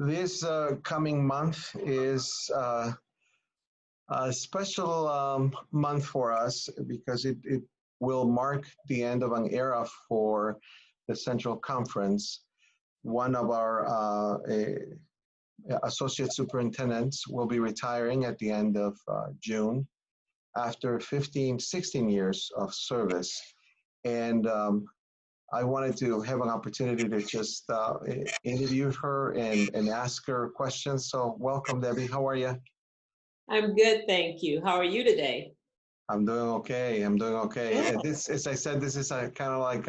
This coming month is a special month for us because it will mark the end of an era for the Central Conference. One of our associate superintendents will be retiring at the end of June after 15, 16 years of service. And I wanted to have an opportunity to just interview her and ask her questions. So welcome, Debbie. How are you? I'm good, thank you. How are you today? I'm doing okay. I'm doing okay. And this, as I said, this is a kind of like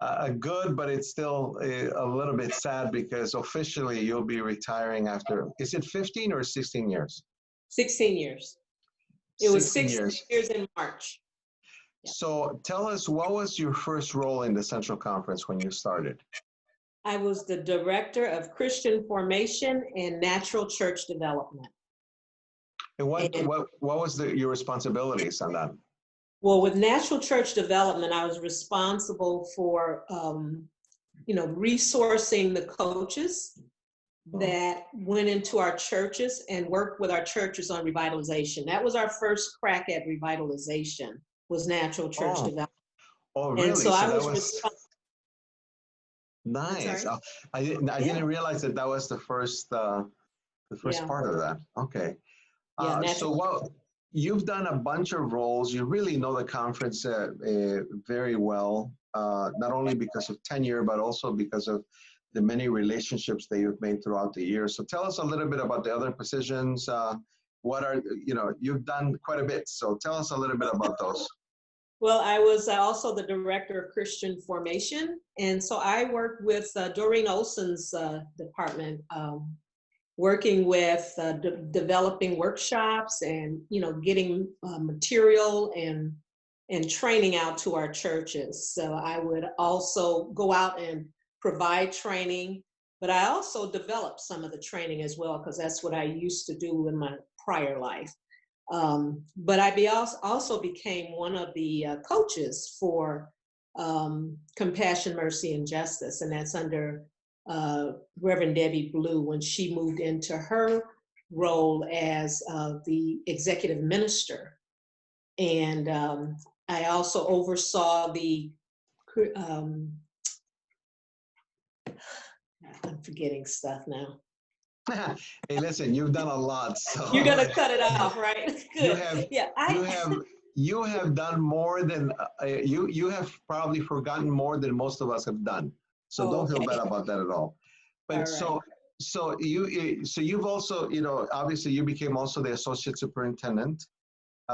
a good, but it's still a little bit sad because officially you'll be retiring after, is it 15 or 16 years? 16 years. It was 16 years in March. Yeah. So tell us, what was your first role in the Central Conference when you started? I was the Director of Christian Formation and Natural Church Development. And what was your responsibilities on that? Well, with Natural Church Development, I was responsible for, resourcing the coaches that went into our churches and worked with our churches on revitalization. That was our first crack at revitalization, was Natural Church Development. Oh, really? And so I was nice. I didn't realize that was the first part of that. Okay. So you've done a bunch of roles. You really know the conference very well, not only because of tenure, but also because of the many relationships that you've made throughout the years. So tell us a little bit about the other positions. You've done quite a bit. So tell us a little bit about those. Well, I was also the Director of Christian Formation. And so I worked with Doreen Olson's department, working with developing workshops and, getting material and training out to our churches. So I would also go out and provide training, but I also developed some of the training as well, because that's what I used to do in my prior life. But I also became one of the coaches for Compassion, Mercy, and Justice, and that's under Reverend Debbie Blue when she moved into her role as the executive minister. And I also oversaw I'm forgetting stuff now. Hey, listen, you've done a lot. So you're gonna cut it off, right? Good. You have done more than you have probably forgotten more than most of us have done. So don't feel bad about that at all. But so you've also, obviously you became also the associate superintendent.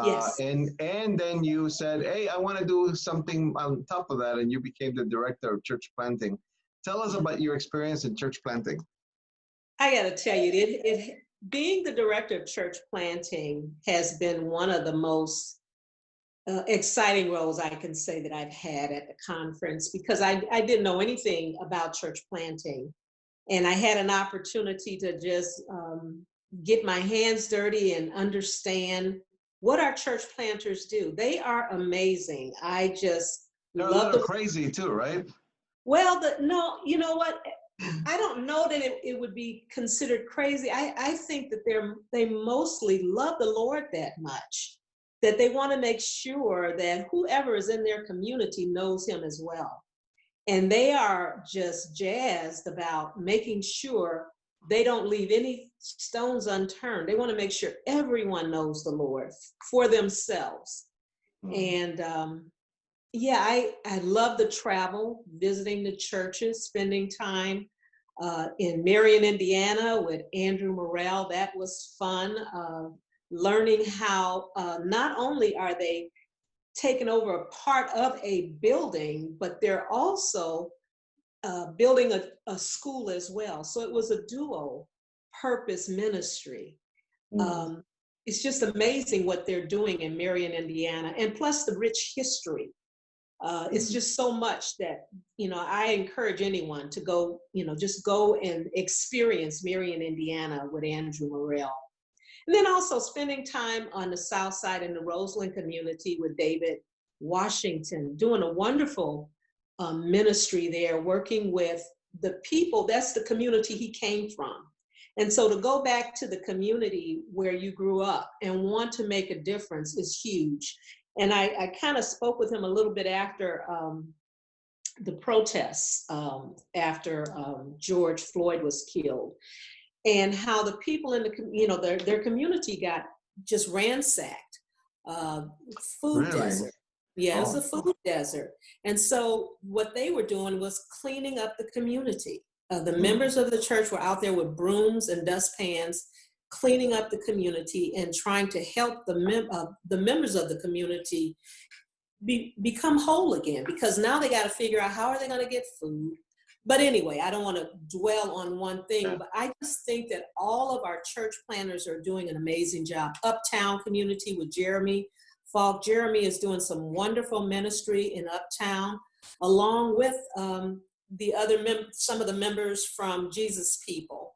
Yes. And then you said, hey, I want to do something on top of that, and you became the director of church planting. Tell us about your experience in church planting. I got to tell you, being the director of church planting has been one of the most exciting roles I can say that I've had at the conference, because I didn't know anything about church planting. And I had an opportunity to just get my hands dirty and understand what our church planters do. They are amazing. I just love them. Crazy too, right? Well, no, you know what? I don't know that it would be considered crazy. I think that they mostly love the Lord that much, that they want to make sure that whoever is in their community knows him as well. And they are just jazzed about making sure they don't leave any stones unturned. They want to make sure everyone knows the Lord for themselves. And I love the travel, visiting the churches, spending time in Marion, Indiana with Andrew Morrell. That was fun. Learning how not only are they taking over a part of a building, but they're also building a school as well. So it was a dual purpose ministry. It's just amazing what they're doing in Marion, Indiana, and plus the rich history. It's just so much that, I encourage anyone to go, just go and experience Marion, Indiana with Andrew Morrell. And then also spending time on the South Side in the Roseland community with David Washington, doing a wonderful ministry there, working with the people. That's the community he came from. And so to go back to the community where you grew up and want to make a difference is huge. And I kind of spoke with him a little bit after the protests, after George Floyd was killed, and how the people in the, their community got just ransacked. Food desert. Yeah, it was a food desert. And so what they were doing was cleaning up the community. The members of the church were out there with brooms and dustpans, cleaning up the community and trying to help the members of the community become whole again, because now they got to figure out how are they going to get food. But anyway, I don't want to dwell on one thing, but I just think that all of our church planners are doing an amazing job. Uptown community with Jeremy Falk. Jeremy is doing some wonderful ministry in Uptown, along with the other some of the members from Jesus People.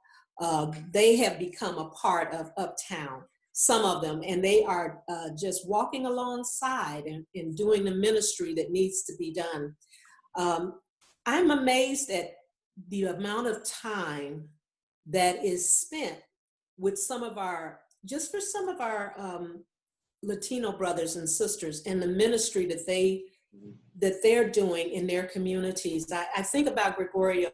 They have become a part of Uptown, some of them, and they are just walking alongside and doing the ministry that needs to be done. I'm amazed at the amount of time that is spent with some of our Latino brothers and sisters and the ministry that they're doing in their communities. I think about Gregorio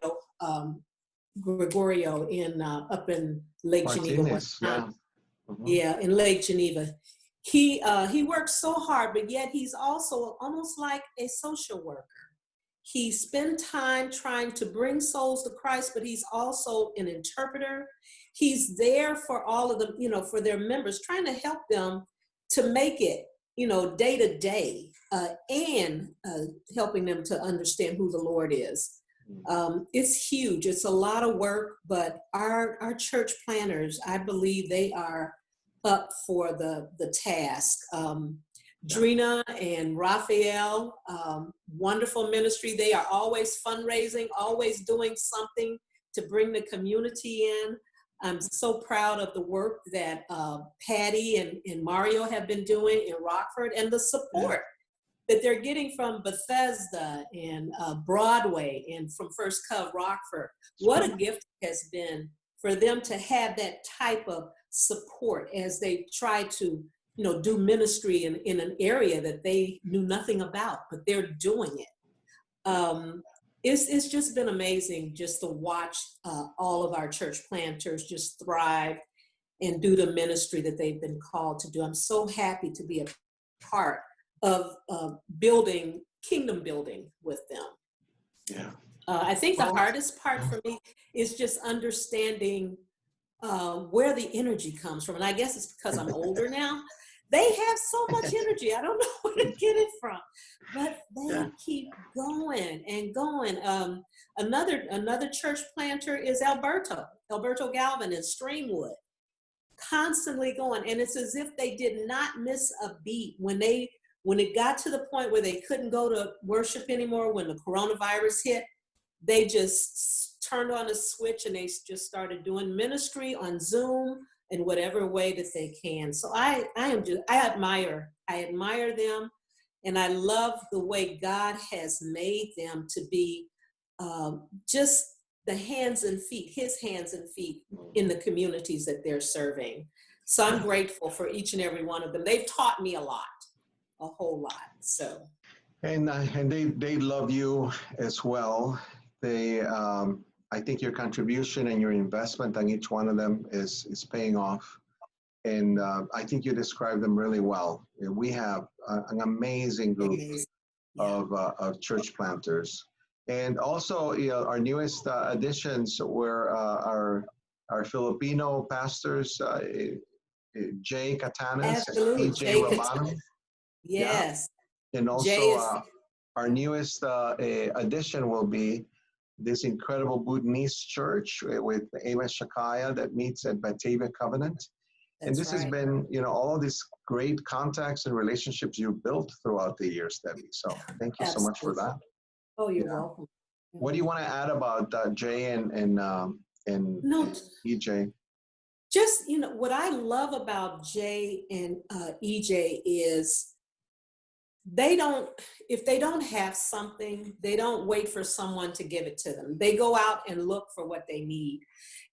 in up in Lake Geneva. Yeah, in Lake Geneva. He works so hard, but yet he's also almost like a social worker. He spends time trying to bring souls to Christ, but he's also an interpreter. He's there for all of them, for their members, trying to help them to make it, day to day, and helping them to understand who the Lord is. It's huge. It's a lot of work, but our church planners, I believe they are up for the task. Drina and Raphael, wonderful ministry. They are always fundraising, always doing something to bring the community in. I'm so proud of the work that Patty and Mario have been doing in Rockford, and the support that they're getting from Bethesda and Broadway and from First Cove Rockford. What a gift it has been for them to have that type of support as they try to do ministry in an area that they knew nothing about, but they're doing it. It's just been amazing just to watch all of our church planters just thrive and do the ministry that they've been called to do. I'm so happy to be a part of kingdom building with them. Yeah. I think the hardest part for me is just understanding where the energy comes from. And I guess it's because I'm older now. They have so much energy. I don't know where to get it from, but they keep going and going. Another church planter is Alberto Galvin in Streamwood, constantly going. And it's as if they did not miss a beat when it got to the point where they couldn't go to worship anymore, when the coronavirus hit. They just turned on a switch and they just started doing ministry on Zoom in whatever way that they can. So I admire them, and I love the way God has made them to be just his hands and feet in the communities that they're serving. So I'm grateful for each and every one of them. They've taught me a whole lot. So. And they love you as well. I think your contribution and your investment on each one of them is paying off. And I think you described them really well. We have an amazing group of church planters. And also, our newest additions were our Filipino pastors, Jay Catanes and E.J. Romano. Yes. Yeah. And also, our newest addition will be this incredible Bhutanese church with Amos Shakaya that meets at Batavia Covenant. And this has been, all of these great contacts and relationships you've built throughout the years, Debbie. So thank you so much for that. Oh, you're welcome. What do you want to add about Jay and EJ? Just, what I love about Jay and EJ is if they don't have something, they don't wait for someone to give it to them. They go out and look for what they need.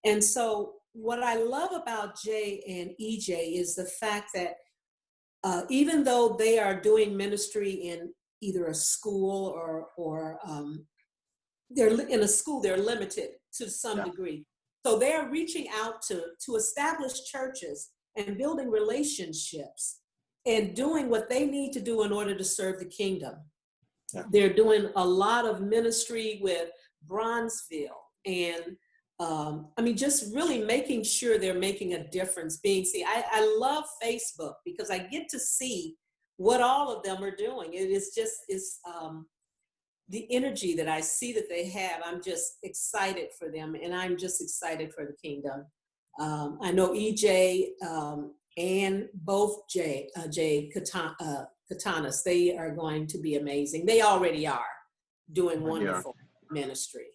And so what I love about Jay and EJ is the fact that even though they are doing ministry in either a school or they're in a school, they're limited to some degree. So they're reaching out to establish churches and building relationships and doing what they need to do in order to serve the kingdom. Yeah. They're doing a lot of ministry with Bronzeville and just really making sure they're making a difference. I love Facebook because I get to see what all of them are doing. It is just, the energy that I see that they have. I'm just excited for them, and I'm just excited for the kingdom. I know EJ and both Jay Katanas, they are going to be amazing. They already are doing wonderful ministry.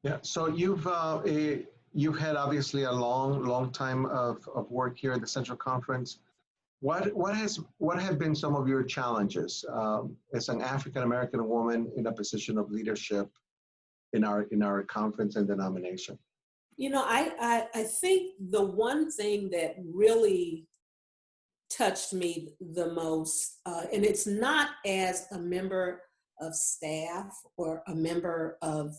Yeah, so you've had obviously a long time of work here at the Central Conference. What have been some of your challenges as an African American woman in a position of leadership in our conference and denomination? I think the one thing that really touched me the most, and it's not as a member of staff or a member of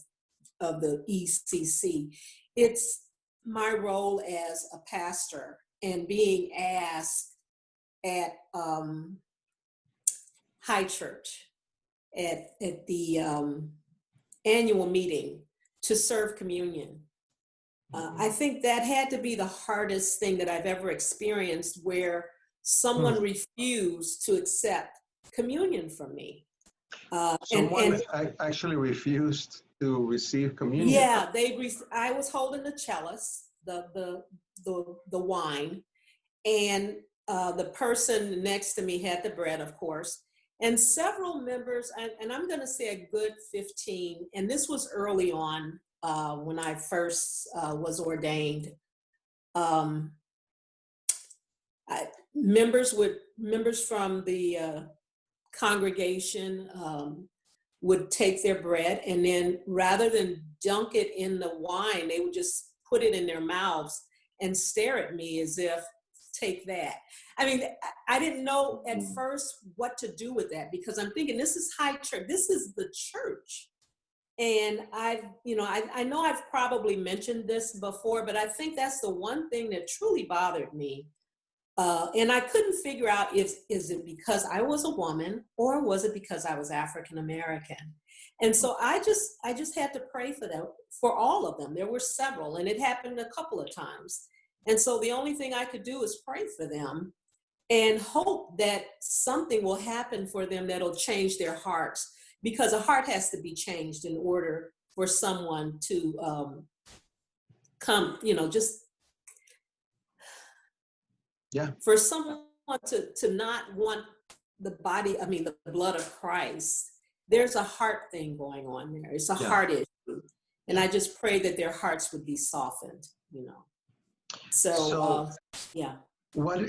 the ECC, it's my role as a pastor and being asked at High Church at the annual meeting to serve communion. I think that had to be the hardest thing that I've ever experienced, where someone refused to accept communion from me. Someone actually refused to receive communion. Yeah, I was holding the chalice, the wine, and the person next to me had the bread, of course, and several members, and I'm going to say a good 15, and this was early on when I first was ordained. Members from the congregation would take their bread, and then rather than dunk it in the wine, they would just put it in their mouths and stare at me as if, take that. I mean, I didn't know at first what to do with that, because I'm thinking, this is High Church, this is the church. And I know I've probably mentioned this before, but I think that's the one thing that truly bothered me. And I couldn't figure out is it because I was a woman, or was it because I was African American? And so I just had to pray for them, for all of them. There were several, and it happened a couple of times. And so the only thing I could do is pray for them and hope that something will happen for them that'll change their hearts, because a heart has to be changed in order for someone to come, for someone to not want the blood of Christ. There's a heart thing going on there. It's a heart issue. And I just pray that their hearts would be softened, So What,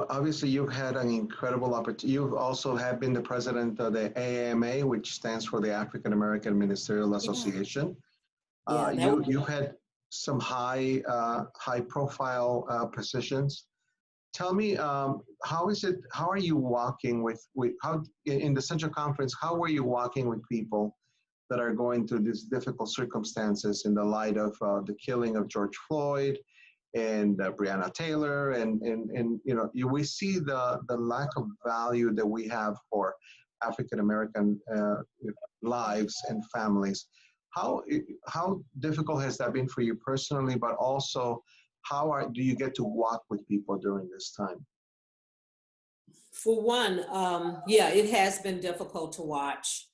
obviously you've had an incredible opportunity. You've also have been the president of the AAMA, which stands for the African American Ministerial Association. You've had some high profile positions. Tell me, how are you walking in the Central Conference, how are you walking with people that are going through these difficult circumstances in the light of the killing of George Floyd and Breonna Taylor, and we see the lack of value that we have for African American lives and families. How difficult has that been for you personally, but also do you get to walk with people during this time? For one, it has been difficult to watch.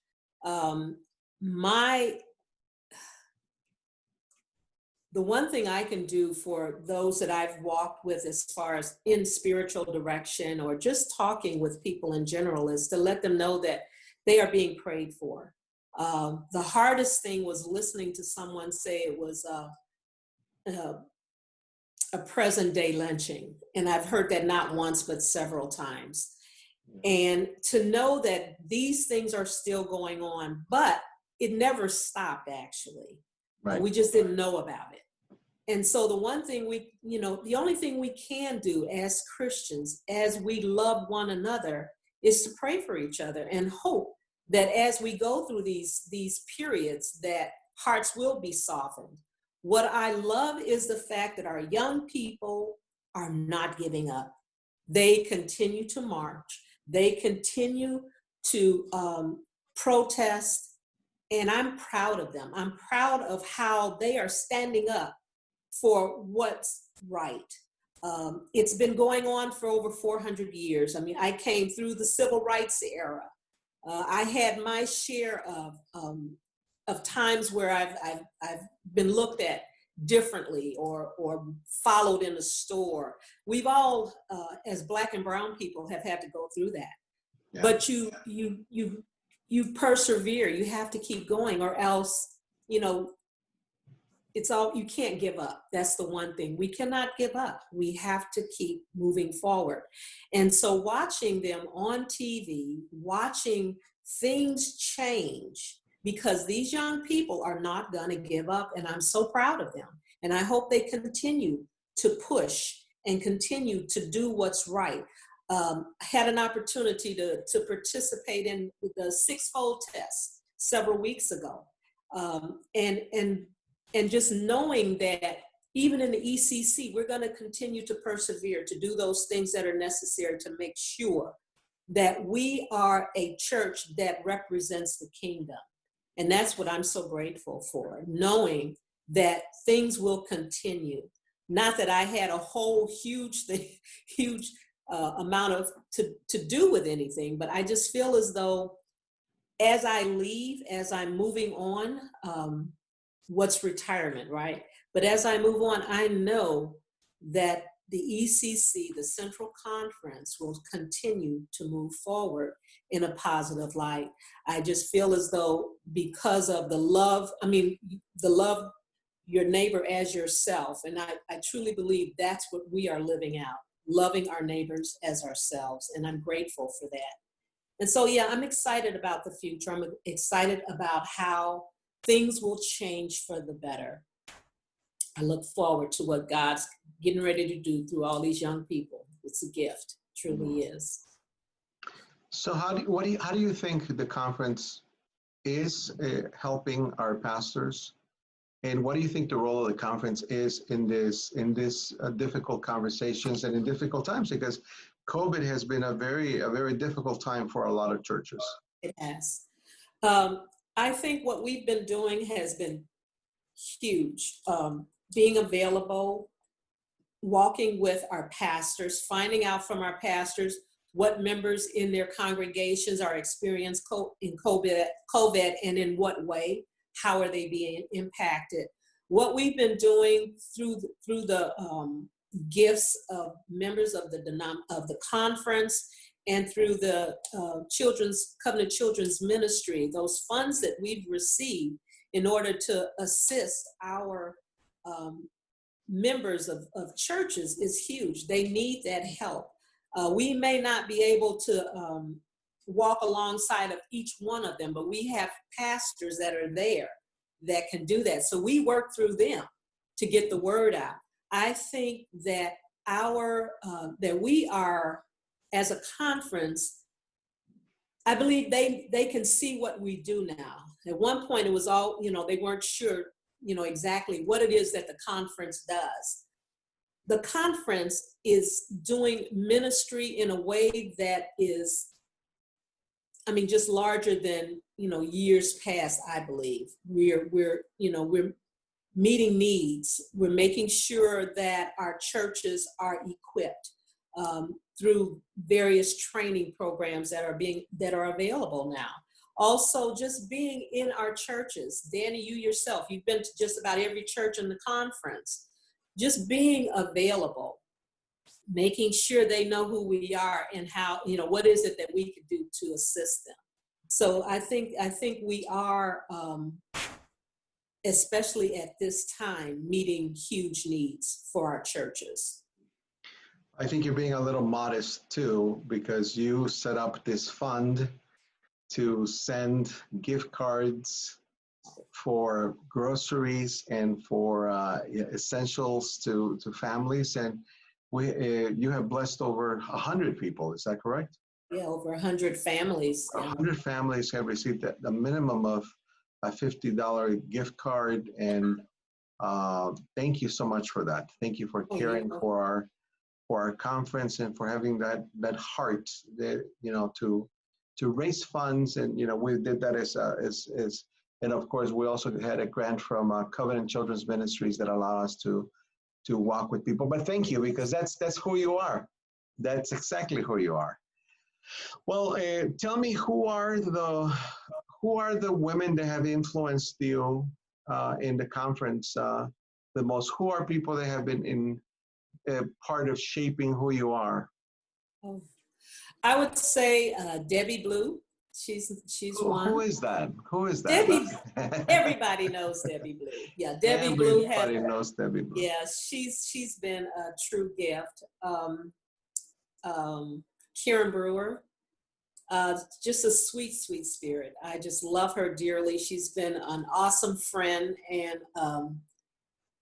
The one thing I can do for those that I've walked with as far as in spiritual direction or just talking with people in general is to let them know that they are being prayed for. The hardest thing was listening to someone say it was a present day lynching. And I've heard that not once, but several times. And to know that these things are still going on, but it never stopped actually. Right. We just didn't know about it. And so the one thing the only thing we can do as Christians, as we love one another, is to pray for each other and hope that as we go through these periods, that hearts will be softened. What I love is the fact that our young people are not giving up. They continue to march. They continue to protest, and I'm proud of them. I'm proud of how they are standing up for what's right. It's been going on for over 400 years. I mean, I came through the civil rights era. I had my share of times where I've been looked at differently or followed in a store. We've all, as Black and brown people, have had to go through that. Yeah. But you persevere. You have to keep going, or else, you can't give up. That's the one thing. We cannot give up. We have to keep moving forward. And so watching them on TV, watching things change, because these young people are not going to give up, and I'm so proud of them. And I hope they continue to push and continue to do what's right. I had an opportunity to participate in the six-fold test several weeks ago. And just knowing that even in the ECC, we're going to continue to persevere, to do those things that are necessary to make sure that we are a church that represents the kingdom. And that's what I'm so grateful for, knowing that things will continue. Not that I had a whole huge amount to do with anything, but I just feel as though as I leave, as I'm moving on, what's retirement, right? But as I move on, I know that the ECC, the Central Conference, will continue to move forward in a positive light. I just feel as though because of the love your neighbor as yourself. And I truly believe that's what we are living out, loving our neighbors as ourselves. And I'm grateful for that. And so, yeah, I'm excited about the future. I'm excited about how things will change for the better. I look forward to what God's getting ready to do through all these young people. It's a gift, truly is. So how do you think the conference is helping our pastors? And what do you think the role of the conference is in this difficult conversations and in difficult times? Because COVID has been a very difficult time for a lot of churches. It has. I think what we've been doing has been huge. Being available, walking with our pastors, finding out from our pastors what members in their congregations are experiencing in COVID and in what way. How are they being impacted? What we've been doing through the gifts of members of the conference and through the Covenant Children's Ministry, those funds that we've received in order to assist our members of churches is huge. They need that help. We may not be able to walk alongside of each one of them, but we have pastors that are there that can do that. So we work through them to get the word out. I think that that we are, as a conference, I believe they can see what we do now. At one point it was all, they weren't sure, exactly what it is that the conference does. The conference is doing ministry in a way that is, just larger than, years past, I believe. We're meeting needs. We're making sure that our churches are equipped through various training programs that are available now. Also, just being in our churches. Danny, you yourself, you've been to just about every church in the conference. Just being available, making sure they know who we are and how, what is it that we could do to assist them. So I think we are, especially at this time, meeting huge needs for our churches. I think you're being a little modest too, because you set up this fund to send gift cards for groceries and for essentials to families, and you have blessed over 100 people. Is that correct? Yeah, over 100 families. 100 families have received the minimum of a $50 gift card, and thank you so much for that. Thank you for caring for our conference and for having that heart that, to raise funds. And we did that as and of course we also had a grant from Covenant Children's Ministries that allow us to walk with people. But thank you, because that's who you are. That's exactly who you are. Well, tell me, who are the women that have influenced you in the conference the most? Who are people that have been in part of shaping who you are? I would say Debbie Blue. She's one. Who is that? Debbie. Everybody knows Debbie Blue. Yeah, Debbie Blue. Everybody knows Debbie Blue. Yeah, she's been a true gift. Karen Brewer, just a sweet, sweet spirit. I just love her dearly. She's been an awesome friend, and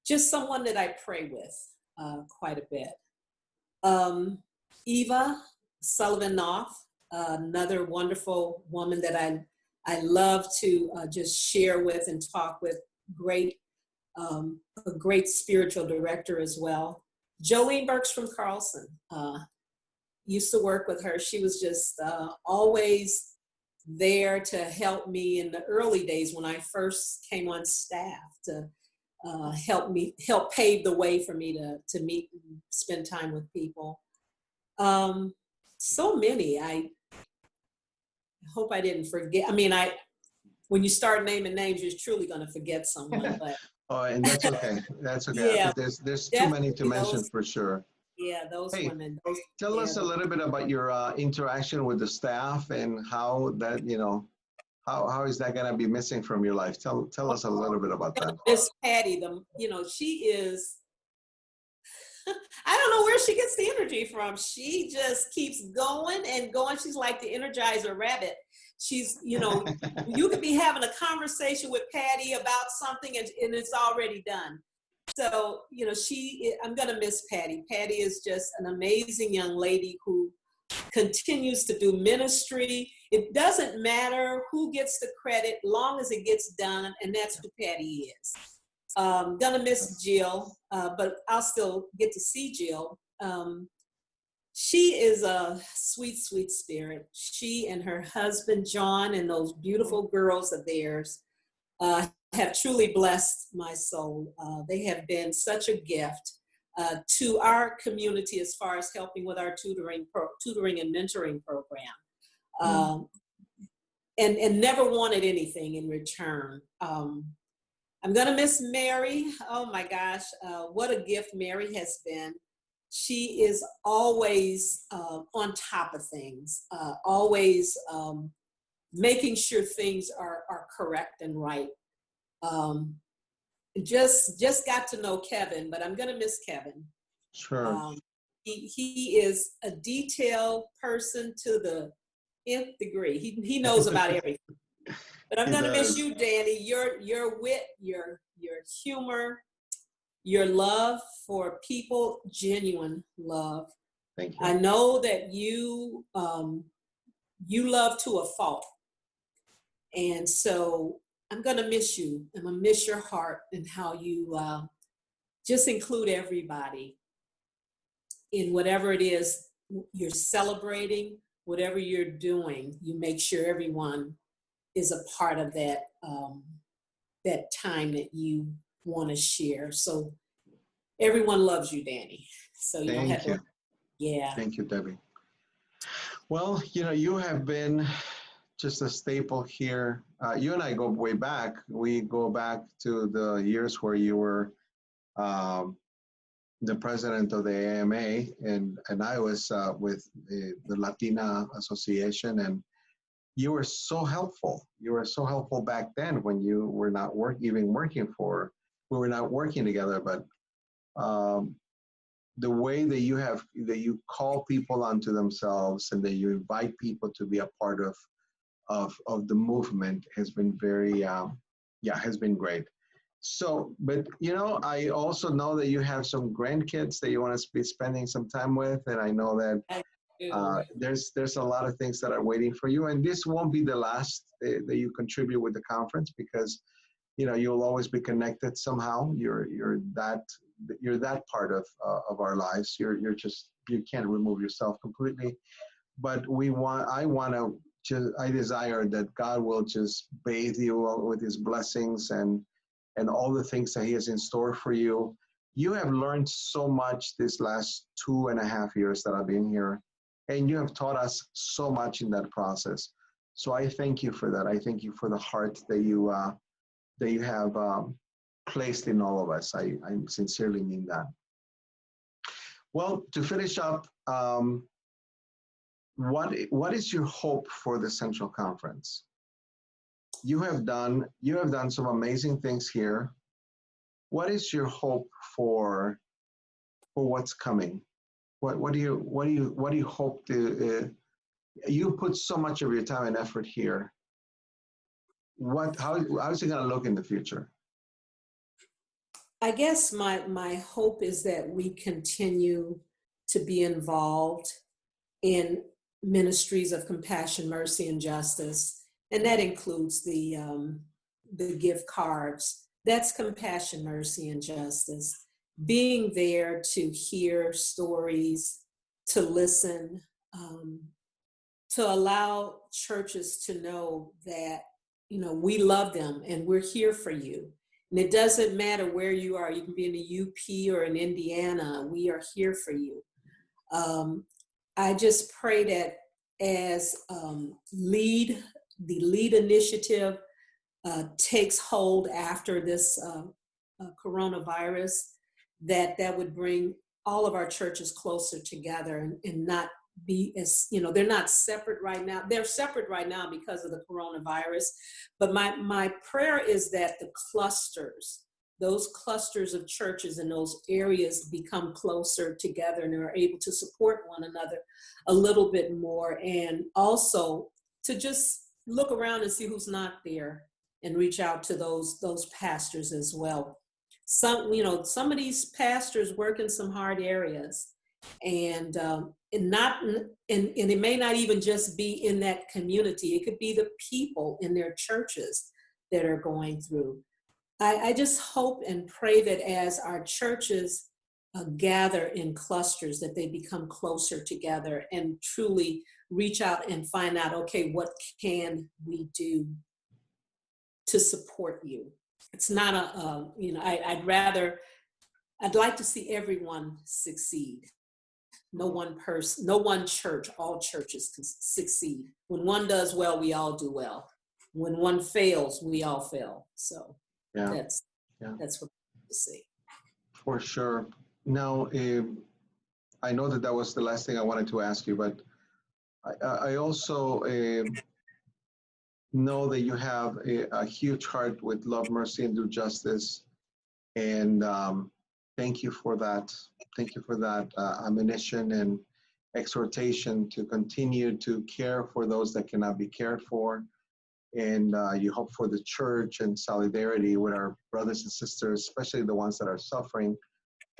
just someone that I pray with quite a bit. Eva Sullivan-Knopf, another wonderful woman that I love to just share with and talk with. A great spiritual director as well. Jolene Burks from Carlson. Used to work with her. She was just always there to help me in the early days when I first came on staff, to help pave the way for me to meet and spend time with people. So many. I hope I didn't forget. I mean, when you start naming names, you're truly going to forget someone. But oh, and that's okay. That's okay. Yeah, there's too many to mention for sure. Yeah, those women. Tell us a little bit about your interaction with the staff, and how that, how is that going to be missing from your life? Tell us a little bit about that. Miss Patty, she is, I don't know where she gets the energy from. She just keeps going and going. She's like the Energizer rabbit. She's, you could be having a conversation with Patty about something and it's already done. So, I'm going to miss Patty. Patty is just an amazing young lady who continues to do ministry. It doesn't matter who gets the credit, long as it gets done, and that's who Patty is. Gonna miss Jill, but I'll still get to see Jill. She is a sweet, sweet spirit. She and her husband, John, and those beautiful girls of theirs have truly blessed my soul. They have been such a gift to our community as far as helping with our tutoring and mentoring program, and never wanted anything in return. I'm gonna miss Mary. Oh my gosh, what a gift Mary has been. She is always on top of things, always making sure things are correct and right. Just got to know Kevin, but I'm gonna miss Kevin. Sure. He is a detailed person to the nth degree. He knows about everything. But I'm gonna miss you, Danny. Your wit, your humor, your love for people, genuine love. Thank you. I know that you love to a fault, and so I'm gonna miss you. I'm gonna miss your heart and how you just include everybody in whatever it is you're celebrating, whatever you're doing. You make sure everyone is a part of that that time that you want to share. So everyone loves you, Danny. So you don't have to. Yeah. Thank you, Debbie. Well, you have been just a staple here. You and I go way back. We go back to the years where you were the president of the AMA, and I was with the Latina Association, and you were so helpful. You were so helpful back then when you were not we were not working together, but the way that you call people onto themselves and that you invite people to be a part of the movement has been very Yeah, has been great. So, but I also know that you have some grandkids that you want to be spending some time with, and I know that I do. there's a lot of things that are waiting for you, and this won't be the last that you contribute with the conference, because you'll always be connected somehow. You're that part of our lives. You can't remove yourself completely. But I desire that God will just bathe you with His blessings and all the things that He has in store for you. You have learned so much this last 2.5 years that I've been here, and you have taught us so much in that process. So I thank you for that. I thank you for the heart that you have placed in all of us. I sincerely mean that. Well, to finish up, what is your hope for the Central Conference? You have done some amazing things here. What is your hope for what's coming? What do you hope to? You put so much of your time and effort here. How is it going to look in the future? I guess my hope is that we continue to be involved in ministries of compassion, mercy, and justice, and that includes the gift cards. That's compassion, mercy, and justice. Being there to hear stories, to listen, to allow churches to know that we love them and we're here for you. And it doesn't matter where you are. You can be in the UP or in Indiana. We are here for you. I just pray that as the lead initiative takes hold after this coronavirus, that would bring all of our churches closer together and not be as, they're not separate right now. They're separate right now because of the coronavirus. But my prayer is that those clusters of churches in those areas become closer together and are able to support one another a little bit more, and also to just look around and see who's not there and reach out to those pastors as well. Some of these pastors work in some hard areas, and it may not even just be in that community. It could be the people in their churches that are going through. I just hope and pray that as our churches gather in clusters, that they become closer together and truly reach out and find out, okay, what can we do to support you? It's not I'd like to see everyone succeed. No one person, no one church, all churches can succeed. When one does well, we all do well. When one fails, we all fail. So that's what I want to see. For sure. Now, I know that was the last thing I wanted to ask you, but I also know that you have a huge heart with love, mercy, and do justice. And thank you for that. Thank you for that admonition and exhortation to continue to care for those that cannot be cared for. And you hope for the church and solidarity with our brothers and sisters, especially the ones that are suffering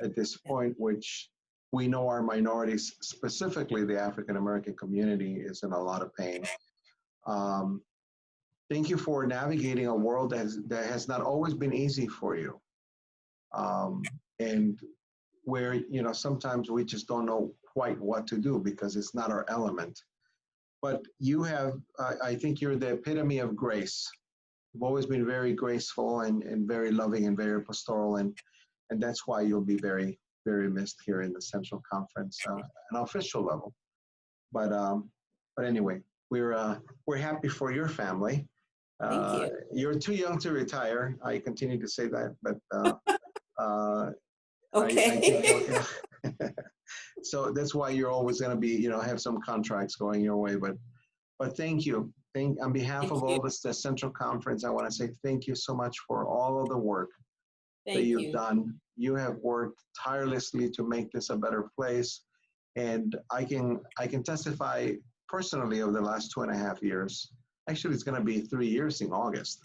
at this point, which we know our minorities, specifically the African American community, is in a lot of pain. Thank you for navigating a world that has not always been easy for you. And where, sometimes we just don't know quite what to do because it's not our element. But you have, I think you're the epitome of grace. You've always been very graceful and very loving and very pastoral, and that's why you'll be very, very missed here in the Central Conference on an official level. But anyway, we're happy for your family. Thank you. You're too young to retire. I continue to say that, but okay. So that's why you're always going to be, have some contracts going your way. But thank you. On behalf of all the Central Conference, I want to say thank you so much for all of the work that you've done. You have worked tirelessly to make this a better place. And I can testify personally over the last 2.5 years. Actually, it's going to be 3 years in August.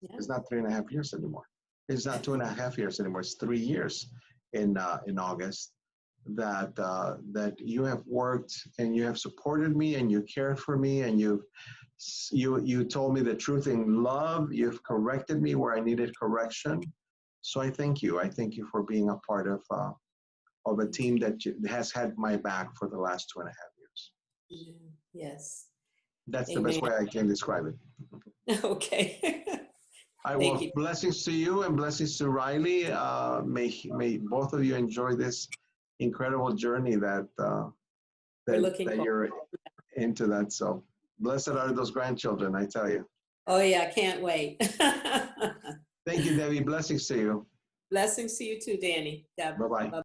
Yeah. It's not 3.5 years anymore. It's not 2.5 years anymore. It's 3 years in August that you have worked and you have supported me and you cared for me and you told me the truth in love. You've corrected me where I needed correction. So I thank you. I thank you for being a part of a team that has had my back for the last 2.5 years. Yes. That's Amen. the best way I can describe it. Okay. I will. Blessings to you and blessings to Riley. May both of you enjoy this incredible journey that you're into. That. So blessed are those grandchildren, I tell you. Oh yeah, I can't wait. Thank you, Debbie. Blessings to you. Blessings to you too, Danny. Bye-bye.